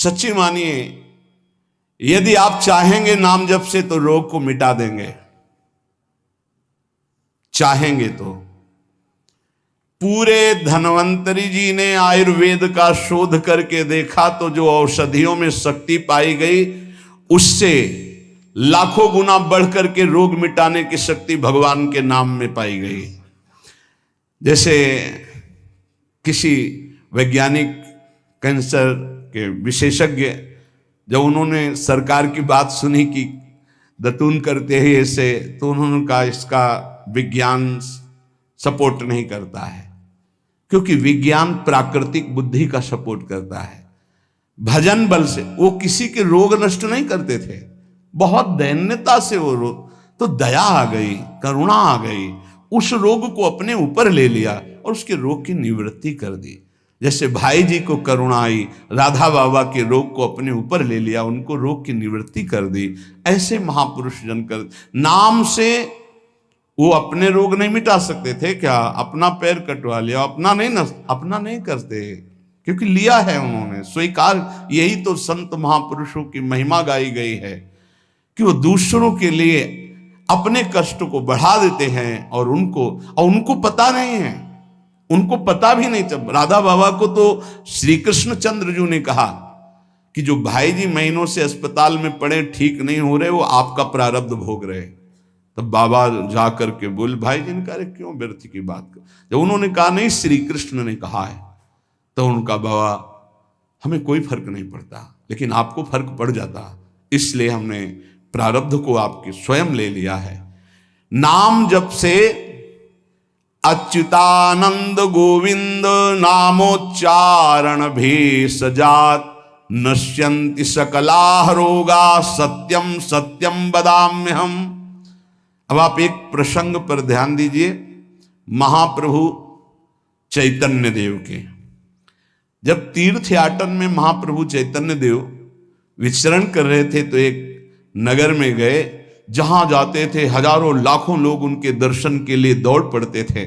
सच्ची मानिए, यदि आप चाहेंगे नाम जप से तो रोग को मिटा देंगे, चाहेंगे तो। पूरे धन्वंतरी जी ने आयुर्वेद का शोध करके देखा तो जो औषधियों में शक्ति पाई गई उससे लाखों गुना बढ़कर के रोग मिटाने की शक्ति भगवान के नाम में पाई गई। जैसे किसी वैज्ञानिक कैंसर के विशेषज्ञ जब उन्होंने सरकार की बात सुनी कि दतून करते हैं ऐसे, तो उन्होंने कहा इसका विज्ञान सपोर्ट नहीं करता है, क्योंकि विज्ञान प्राकृतिक बुद्धि का सपोर्ट करता है। भजन बल से वो किसी के रोग नष्ट नहीं करते थे, बहुत दैन्यता से वो रोग, तो दया आ गई, करुणा आ गई, उस रोग को अपने ऊपर ले लिया और उसके रोग की निवृत्ति कर दी। जैसे भाई जी को करुणा आई, राधा बाबा के रोग को अपने ऊपर ले लिया, उनको रोग की निवृत्ति कर दी। ऐसे महापुरुष जन कर नाम से वो अपने रोग नहीं मिटा सकते थे क्या? अपना पैर कटवा लिया, अपना नहीं करते, क्योंकि लिया है उन्होंने स्वीकार। यही तो संत महापुरुषों की महिमा गाई गई है कि वो दूसरों के लिए अपने कष्ट को बढ़ा देते हैं और उनको पता नहीं है, उनको पता भी नहीं चल। राधा बाबा को तो श्री कृष्ण चंद्र जी ने कहा कि जो भाई जी महीनों से अस्पताल में पड़े, ठीक नहीं हो रहे, वो आपका प्रारब्ध भोग रहे। तब बाबा जा करके बोले भाई जी ने कहा क्यों व्यर्थ की बात कर। जब उन्होंने कहा नहीं श्री कृष्ण ने कहा है, तो उनका बाबा हमें कोई फर्क नहीं पड़ता, लेकिन आपको फर्क पड़ जाता, इसलिए हमने प्रारब्ध को आपके स्वयं ले लिया है। नाम जप से अच्युतानंद गोविंद नामोच्चारण भेषजात नश्यन्ति सकला रोगा सत्यम सत्यम बदाम्यहम। अब आप एक प्रसंग पर ध्यान दीजिए, महाप्रभु चैतन्य देव के जब तीर्थ याटन में महाप्रभु चैतन्य देव विचरण कर रहे थे तो एक नगर में गए, जहां जाते थे हजारों लाखों लोग उनके दर्शन के लिए दौड़ पड़ते थे।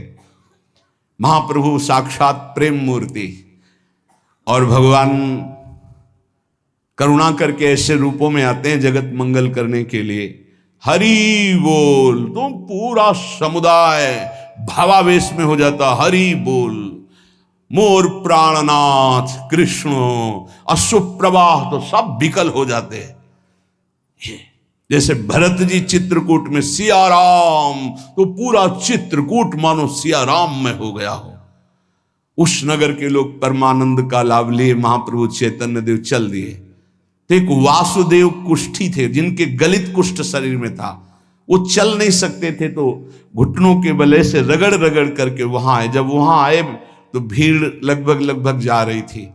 महाप्रभु साक्षात प्रेम मूर्ति, और भगवान करुणा करके ऐसे रूपों में आते हैं जगत मंगल करने के लिए। हरि बोल, तो पूरा समुदाय भावावेश में हो जाता, हरि बोल। मोर प्राणनाथ कृष्ण, अश्वप्रवाह तो सब विकल हो जाते। जैसे भरत जी चित्रकूट में सिया राम, तो पूरा चित्रकूट मानो सिया राम में हो गया हो। उस नगर के लोग परमानंद का लाभ लिए, महाप्रभु चैतन्य देव चल दिए। तो एक वासुदेव कुष्ठी थे जिनके गलित कुष्ठ शरीर में था, वो चल नहीं सकते थे, तो घुटनों के बले से रगड़ रगड़ करके वहां आए। जब वहां आए तो भीड़ लगभग जा रही थी,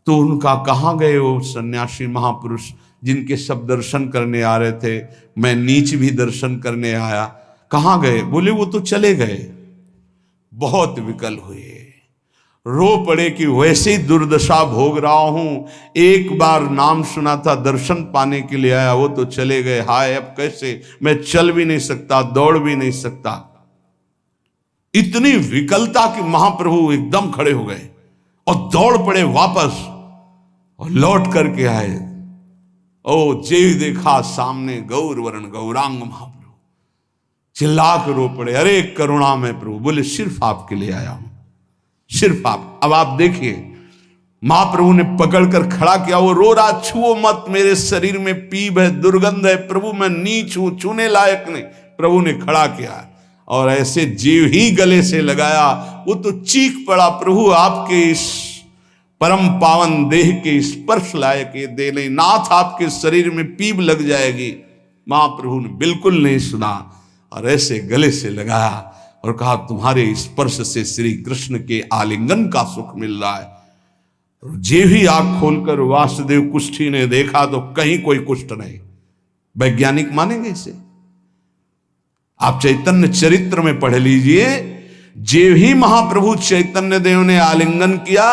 तो उनका कहाँ गए वो सन्यासी महापुरुष जिनके सब दर्शन करने आ रहे थे, मैं नीच भी दर्शन करने आया, कहाँ गए? बोले वो तो चले गए। बहुत विकल हुए, रो पड़े कि वैसे ही दुर्दशा भोग रहा हूं, एक बार नाम सुना था, दर्शन पाने के लिए आया, वो तो चले गए। हाय अब कैसे, मैं चल भी नहीं सकता, दौड़ भी नहीं सकता। इतनी विकलता कि महाप्रभु एकदम खड़े हो गए और दौड़ पड़े वापस और लौट करके आए। ओ जेव देखा सामने गौर वर्ण गौरांग महाप्रभु, चिल्ला कर रो पड़े, अरे करुणा में प्रभु। बोले सिर्फ आपके लिए आया हूं, सिर्फ आप। अब आप देखिए, महाप्रभु ने पकड़कर खड़ा किया, वो रो रहा, छुओ मत, मेरे शरीर में पीप है, दुर्गंध है, प्रभु मैं नीच हूं, छूने लायक नहीं। प्रभु ने खड़ा किया और ऐसे जीव ही गले से लगाया, वो तो चीख पड़ा, प्रभु आपके इस परम पावन देह के स्पर्श लायक ये दे नहीं, नाथ आपके शरीर में पीप लग जाएगी। महाप्रभु ने बिल्कुल नहीं सुना और ऐसे गले से लगाया और कहा तुम्हारे स्पर्श से श्री कृष्ण के आलिंगन का सुख मिल रहा है। जे भी आंख खोलकर वासुदेव कुष्ठी ने देखा तो कहीं कोई कुष्ठ नहीं। वैज्ञानिक मानेंगे इसे? आप चैतन्य चरित्र में पढ़ लीजिए, जे भी महाप्रभु चैतन्य देव ने आलिंगन किया,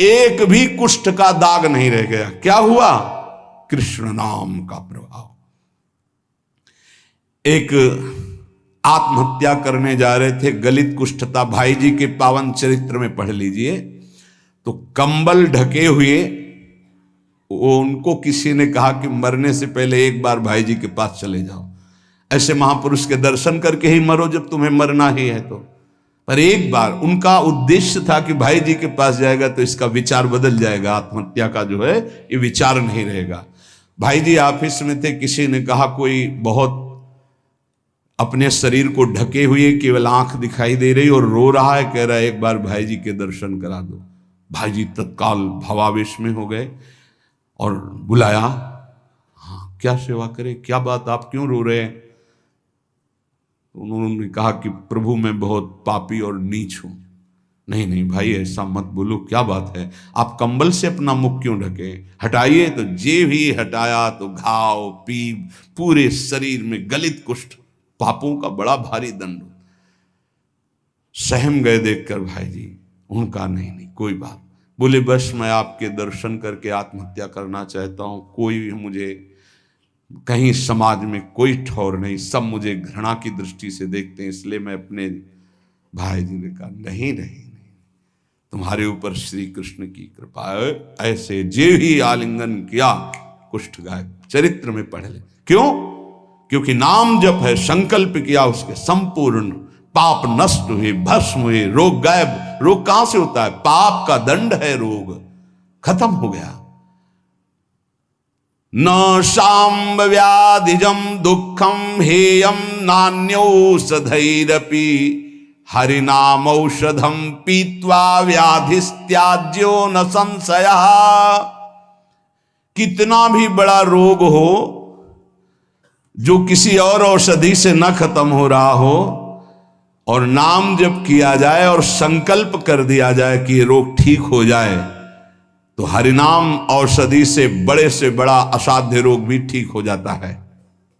एक भी कुष्ठ का दाग नहीं रह गया। क्या हुआ? कृष्ण नाम का प्रभाव। एक आत्महत्या करने जा रहे थे, गलित कुष्ठ था, भाई जी के पावन चरित्र में पढ़ लीजिए, तो कंबल ढके हुए उनको किसी ने कहा कि मरने से पहले एक बार भाई जी के पास चले जाओ, ऐसे महापुरुष के दर्शन करके ही मरो जब तुम्हें मरना ही है तो। पर एक बार उनका उद्देश्य था कि भाई जी के पास जाएगा तो इसका विचार बदल जाएगा, आत्महत्या का जो है ये विचार नहीं रहेगा। भाई जी ऑफिस में थे, किसी ने कहा कोई बहुत अपने शरीर को ढके हुए केवल आंख दिखाई दे रही और रो रहा है, कह रहा है एक बार भाई जी के दर्शन करा दो। भाई जी तत्काल भावावेश में हो गए और बुलाया, हाँ क्या सेवा करें, क्या बात, आप क्यों रो रहे हैं? उन्होंने कहा कि प्रभु मैं बहुत पापी और नीच हूं। नहीं नहीं भाई ऐसा मत बोलो, क्या बात है, आप कंबल से अपना मुख क्यों ढके, हटाइए। तो जे भी हटाया तो घाव पीप पूरे शरीर में, गलित कुष्ठ, पापों का बड़ा भारी दंड। सहम गए देखकर भाई जी। उनका नहीं नहीं कोई बात, बोले बस मैं आपके दर्शन करके आत्महत्या करना चाहता हूं, कोई मुझे कहीं समाज में कोई ठौर नहीं, सब मुझे घृणा की दृष्टि से देखते हैं, इसलिए मैं अपने। भाई जी ने कहा नहीं नहीं नहीं, तुम्हारे ऊपर श्री कृष्ण की कृपा है, ऐसे जे ही आलिंगन किया कुष्ठ गायब। चरित्र में पढ़ ले, क्यों? क्योंकि नाम जप है, संकल्प किया उसके, संपूर्ण पाप नष्ट हुए, भस्म हुए, रोग गायब। रोग कहां से होता है? पाप का दंड है रोग, खत्म हो गया। न शाम्ब व्याधिजम दुखम हेयम नान्यौषधैरपि हरिनाम औषधम पीत्वा व्याधिस्त्याज्यो न संशयः। कितना भी बड़ा रोग हो जो किसी और औषधि से न खत्म हो रहा हो और नाम जब किया जाए और संकल्प कर दिया जाए कि ये रोग ठीक हो जाए, तो हरिनाम औषधि से बड़ा असाध्य रोग भी ठीक हो जाता है।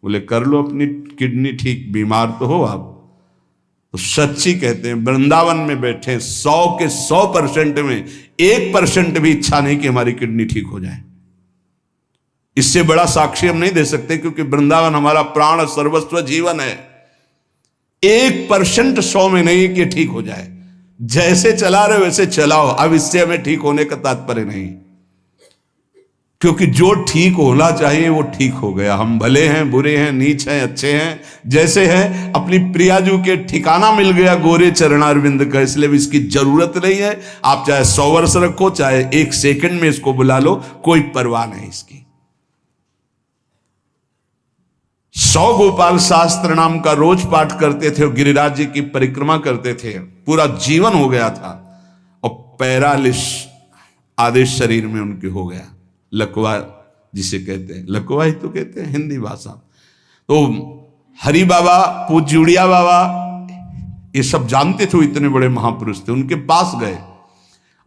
बोले कर लो अपनी किडनी ठीक, बीमार तो हो आप। तो सच्ची कहते हैं, वृंदावन में बैठे 100 के 100% में 1% भी इच्छा नहीं कि हमारी किडनी ठीक हो जाए। इससे बड़ा साक्षी हम नहीं दे सकते, क्योंकि वृंदावन हमारा प्राण सर्वस्व जीवन है। 1% 100 में नहीं कि ठीक हो जाए, जैसे चला रहे वैसे चलाओ। अब इससे हमें ठीक होने का तात्पर्य नहीं, क्योंकि जो ठीक होना चाहिए वो ठीक हो गया। हम भले हैं, बुरे हैं, नीच हैं, अच्छे हैं, जैसे हैं, अपनी प्रियाजू के ठिकाना मिल गया गोरे चरणारविंद का, इसलिए इसकी जरूरत नहीं है। आप चाहे 100 वर्ष रखो, चाहे 1 सेकंड में इसको बुला लो, कोई परवाह नहीं इसकी। 100 गोपाल शास्त्र नाम का रोज पाठ करते थे, गिरिराज जी की परिक्रमा करते थे, पूरा जीवन हो गया था। और पैरालिस आदेश शरीर में उनके हो गया, लकवा जिसे कहते हैं, लकवा ही तो कहते हैं हिंदी भाषा। तो हरि बाबा, पूज्य उड़िया बाबा, ये सब जानते थे, इतने बड़े महापुरुष थे। उनके पास गए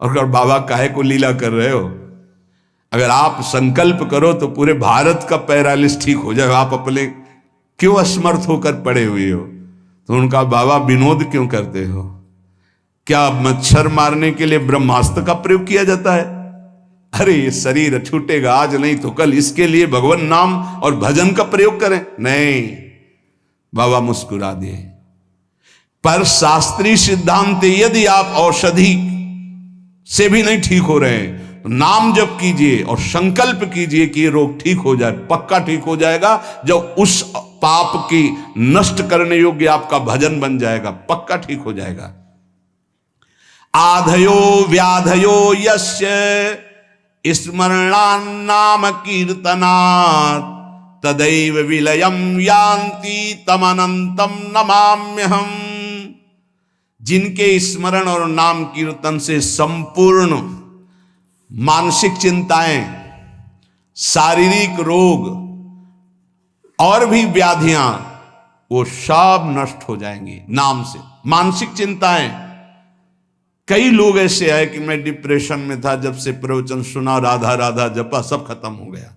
और कहा बाबा काहे को लीला कर रहे हो, अगर आप संकल्प करो तो पूरे भारत का पैरालिस ठीक हो जाए, आप अपने क्यों असमर्थ होकर पड़े हुए हो? तो उनका बाबा विनोद क्यों करते हो? क्या मच्छर मारने के लिए ब्रह्मास्त्र का प्रयोग किया जाता है? अरे ये शरीर छूटेगा आज नहीं तो कल, इसके लिए भगवान नाम और भजन का प्रयोग करें? नहीं। बाबा मुस्कुरा दिए। पर शास्त्रीय सिद्धांत, यदि आप औषधि से भी नहीं ठीक हो रहे हैं, नाम जप कीजिए और संकल्प कीजिए कि ये रोग ठीक हो जाए, पक्का ठीक हो जाएगा। जब उस पाप की नष्ट करने योग्य आपका भजन बन जाएगा, पक्का ठीक हो जाएगा। आधयो व्याधयो यस्य स्मरणान्नाम कीर्तनात् तदैव विलयम यान्ति तमनंतम नमाम्यहम्। जिनके स्मरण और नाम कीर्तन से संपूर्ण मानसिक चिंताएं, शारीरिक रोग और भी व्याधियां, वो सब नष्ट हो जाएंगी नाम से। मानसिक चिंताएं, कई लोग ऐसे आए कि मैं डिप्रेशन में था, जब से प्रवचन सुना, राधा राधा जपा, सब खत्म हो गया।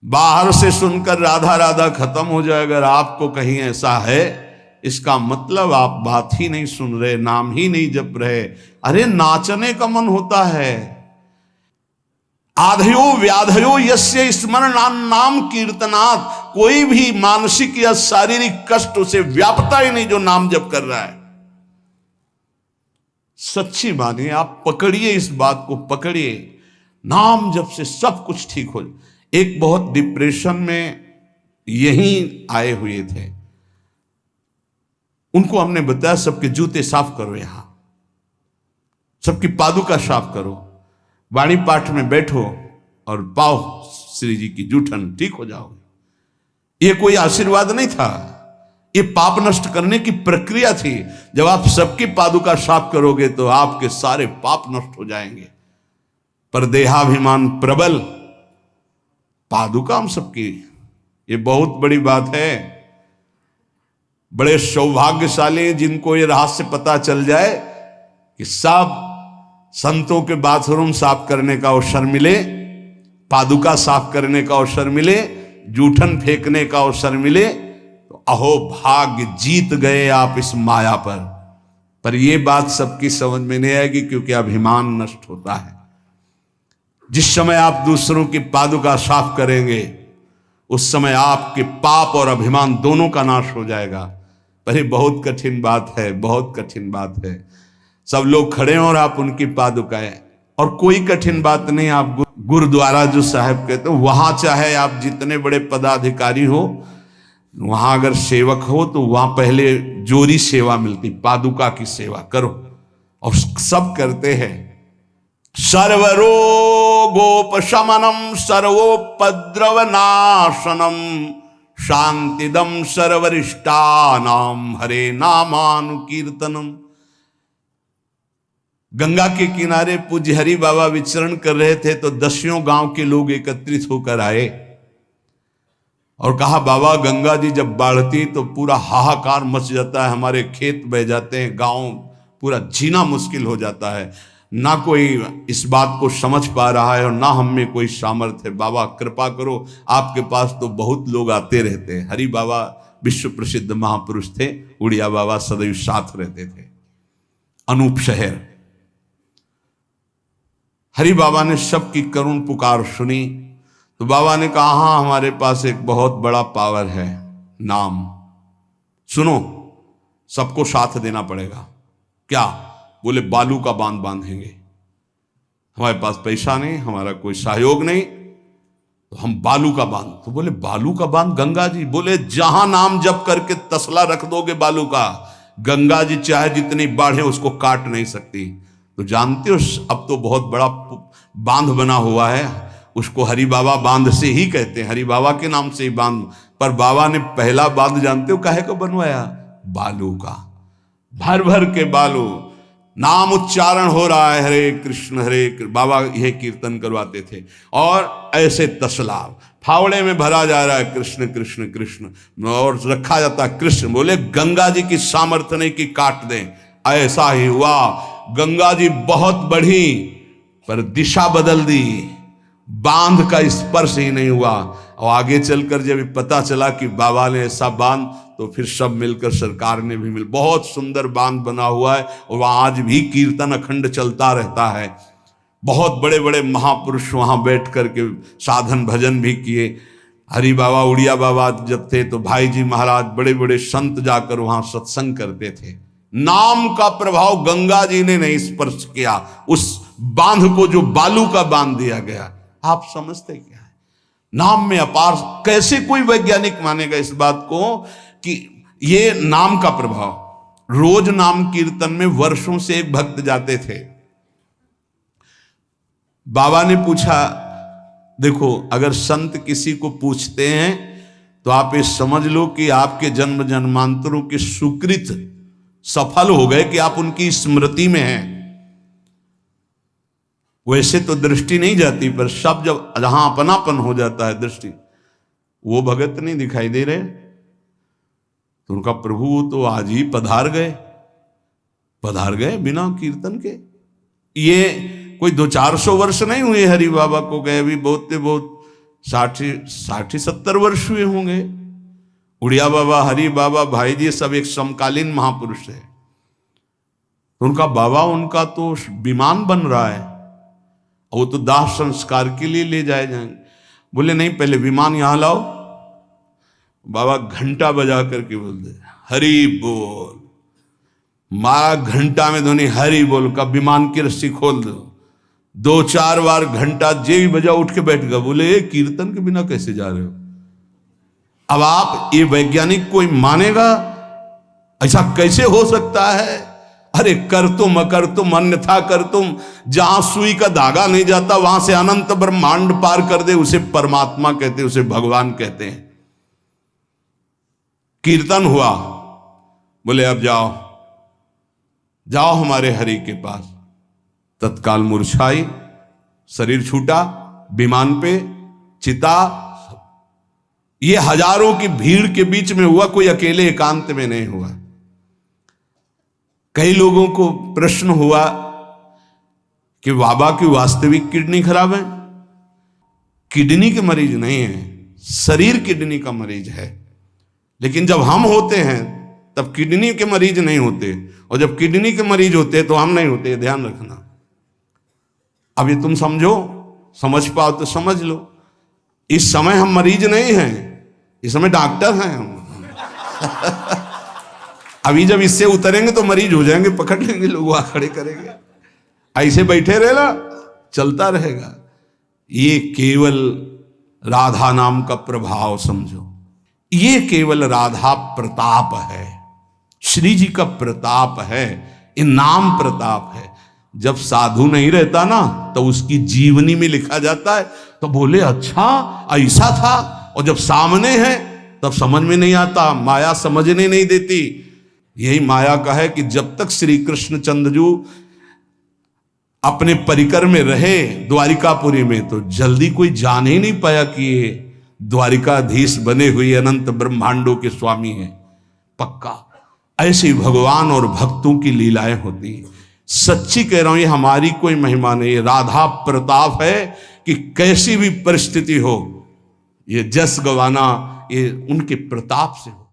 बाहर से सुनकर राधा राधा खत्म हो जाए, अगर आपको कहीं ऐसा है, इसका मतलब आप बात ही नहीं सुन रहे, नाम ही नहीं जप रहे। अरे नाचने का मन होता है। आधयो व्याधयो यस्य स्मरणान्नाम कीर्तनात्, कोई भी मानसिक या शारीरिक कष्ट उसे व्यापता ही नहीं जो नाम जप कर रहा है। सच्ची मानिए, आप पकड़िए, इस बात को पकड़िए। नाम जप से सब कुछ ठीक हो। एक बहुत डिप्रेशन में यहीं आए हुए थे, उनको हमने बताया सबके जूते साफ करो, यहां सबकी पादुका साफ करो, वाणी पाठ में बैठो और पाओ श्री जी की जूठन, ठीक हो जाओगे। ये कोई आशीर्वाद नहीं था, ये पाप नष्ट करने की प्रक्रिया थी। जब आप सबकी पादुका साफ करोगे तो आपके सारे पाप नष्ट हो जाएंगे। पर देहाभिमान प्रबल, पादुका हम सबकी, ये बहुत बड़ी बात है। बड़े सौभाग्यशाली जिनको ये रहस्य पता चल जाए कि सब संतों के बाथरूम साफ करने का अवसर मिले, पादुका साफ करने का अवसर मिले, जूठन फेंकने का अवसर मिले, तो अहो भाग्य, जीत गए आप इस माया पर यह बात सबकी समझ में नहीं आएगी, क्योंकि अभिमान नष्ट होता है। जिस समय आप दूसरों की पादुका साफ करेंगे उस समय आपके पाप और अभिमान दोनों का नाश हो जाएगा। पर ये बहुत कठिन बात है, बहुत कठिन बात है। सब लोग खड़े हैं और आप उनकी पादुकाएं, और कोई कठिन बात नहीं। आप गुरुद्वारा जो साहब कहते हो, वहां चाहे आप जितने बड़े पदाधिकारी हो, वहां अगर सेवक हो तो वहां पहले जोरी सेवा मिलती, पादुका की सेवा करो, और सब करते हैं। सर्वरोगोपशमनम सर्वोपद्रवनाशनम शांतिदम सर्वरिष्टानाम हरे नामानुकीर्तनम। गंगा के किनारे पूज्य हरि बाबा विचरण कर रहे थे तो 10 गांव के लोग एकत्रित होकर आए और कहा, बाबा गंगा जी जब बढ़ती तो पूरा हाहाकार मच जाता है, हमारे खेत बह जाते हैं, गांव पूरा जीना मुश्किल हो जाता है। ना कोई इस बात को समझ पा रहा है और ना हम में कोई सामर्थ्य है। बाबा कृपा करो, आपके पास तो बहुत लोग आते रहते हैं। हरि बाबा विश्व प्रसिद्ध महापुरुष थे, उड़िया बाबा सदैव साथ रहते थे। अनूप शहर, हरि बाबा ने सबकी करुण पुकार सुनी तो बाबा ने कहा, हाँ हमारे पास एक बहुत बड़ा पावर है, नाम। सुनो, सबको साथ देना पड़ेगा। क्या? बोले बालू का बांध बांधेंगे। हमारे पास पैसा नहीं, हमारा कोई सहयोग नहीं, तो हम बालू का बांध। तो बोले बालू का बांध गंगा जी? बोले जहां नाम जप करके तसला रख दोगे बालू का, गंगा जी चाहे जितनी बाढ़े उसको काट नहीं सकती। तो जानते हो अब तो बहुत बड़ा बांध बना हुआ है, उसको हरि बाबा बांध से ही कहते हैं, हरि बाबा के नाम से ही बांध। पर बाबा ने पहला बांध जानते हो काहे को बनवाया? बालू का। भर भर के बालू, नाम उच्चारण हो रहा है, हरे कृष्ण हरे कृष्ण, बाबा यह कीर्तन करवाते थे। और ऐसे तसला फावड़े में भरा जा रहा है, कृष्ण कृष्ण कृष्ण, और रखा जाता है कृष्ण। बोले गंगा जी की सामर्थ्य नहीं कि काट दें। ऐसा ही हुआ, गंगा जी बहुत बढ़ी पर दिशा बदल दी, बांध का स्पर्श ही नहीं हुआ। और आगे चलकर जब पता चला कि बाबा ने ऐसा बांध, तो फिर सब मिलकर सरकार ने भी बहुत सुंदर बांध बना हुआ है, और वहाँ आज भी कीर्तन अखंड चलता रहता है। बहुत बड़े बड़े महापुरुष वहाँ बैठ करके साधन भजन भी किए। हरि बाबा उड़िया बाबा जब थे तो भाई जी महाराज, बड़े बड़े संत जाकर वहाँ सत्संग करते थे। नाम का प्रभाव गंगा जी ने नहीं स्पर्श किया, उस बांध को जो बालू का बांध दिया गया। आप समझते क्या है? नाम में अपार। कैसे कोई वैज्ञानिक मानेगा इस बात को कि ये नाम का प्रभाव। रोज नाम कीर्तन में वर्षों से एक भक्त जाते थे। बाबा ने पूछा, देखो अगर संत किसी को पूछते हैं तो आप ये समझ लो कि आपके जन्म जन्मांतरों के सुकृत सफल हो गए कि आप उनकी स्मृति में हैं। वैसे तो दृष्टि नहीं जाती, पर सब जब जहां अपनापन हो जाता है दृष्टि, वो भगत नहीं दिखाई दे रहे, तो उनका प्रभु तो आज ही पधार गए बिना कीर्तन के। ये कोई 200-400 वर्ष नहीं हुए हरि बाबा को गए, अभी बहुत 60-70 वर्ष हुए होंगे। उड़िया बाबा, हरि बाबा, भाई जी सब एक समकालीन महापुरुष है। उनका बाबा, उनका तो विमान बन रहा है, वो तो दाह संस्कार के लिए ले जाए जाएंगे। बोले नहीं, पहले विमान यहां लाओ। बाबा घंटा बजा करके बोलते, हरि बोल। मारा घंटा में ध्वनि हरि बोल का, विमान की रस्सी खोल दो। 2-4 बार घंटा जे भी बजा उठ के बैठ गया। बोले ये कीर्तन के बिना कैसे जा रहे हो? अब आप ये वैज्ञानिक कोई मानेगा? ऐसा कैसे हो सकता है? अरे कर तुम अकर तुम अन्यथा कर तुम, जहां सुई का धागा नहीं जाता वहां से अनंत ब्रह्मांड पार कर दे, उसे परमात्मा कहते हैं, उसे भगवान कहते हैं। कीर्तन हुआ, बोले अब जाओ जाओ हमारे हरि के पास। तत्काल मूर्छाई, शरीर छूटा, विमान पे चिता। ये हजारों की भीड़ के बीच में हुआ, कोई अकेले एकांत में नहीं हुआ। कई लोगों को प्रश्न हुआ कि बाबा की वास्तविक किडनी खराब है। किडनी के मरीज नहीं है, शरीर किडनी का मरीज है। लेकिन जब हम होते हैं तब किडनी के मरीज नहीं होते, और जब किडनी के मरीज होते तो हम नहीं होते। ध्यान रखना। अब ये तुम समझो, समझ पाओ तो समझ लो। इस समय हम मरीज नहीं हैं, इस समय डॉक्टर हैं हम। अभी जब इससे उतरेंगे तो मरीज हो जाएंगे, पकड़ लेंगे लोग, वहां खड़े करेंगे। ऐसे बैठे रहना, चलता रहेगा। ये केवल राधा नाम का प्रभाव समझो। ये केवल राधा प्रताप है, श्री जी का प्रताप है, ये नाम प्रताप है। जब साधु नहीं रहता ना तो उसकी जीवनी में लिखा जाता है तो बोले अच्छा ऐसा था, और जब सामने है तब समझ में नहीं आता, माया समझने नहीं देती। यही माया का है कि जब तक श्री कृष्णचंद्र जी अपने परिकर में रहे द्वारिकापुरी में, तो जल्दी कोई जान ही नहीं पाया कि ये द्वारिकाधीश बने हुए अनंत ब्रह्मांडों के स्वामी हैं। पक्का ऐसे ही भगवान और भक्तों की लीलाएं होती हैं। सच्ची कह रहा हूं, ये हमारी कोई महिमा नहीं, ये राधा प्रताप है कि कैसी भी परिस्थिति हो, ये जस गवाना ये उनके प्रताप से हो।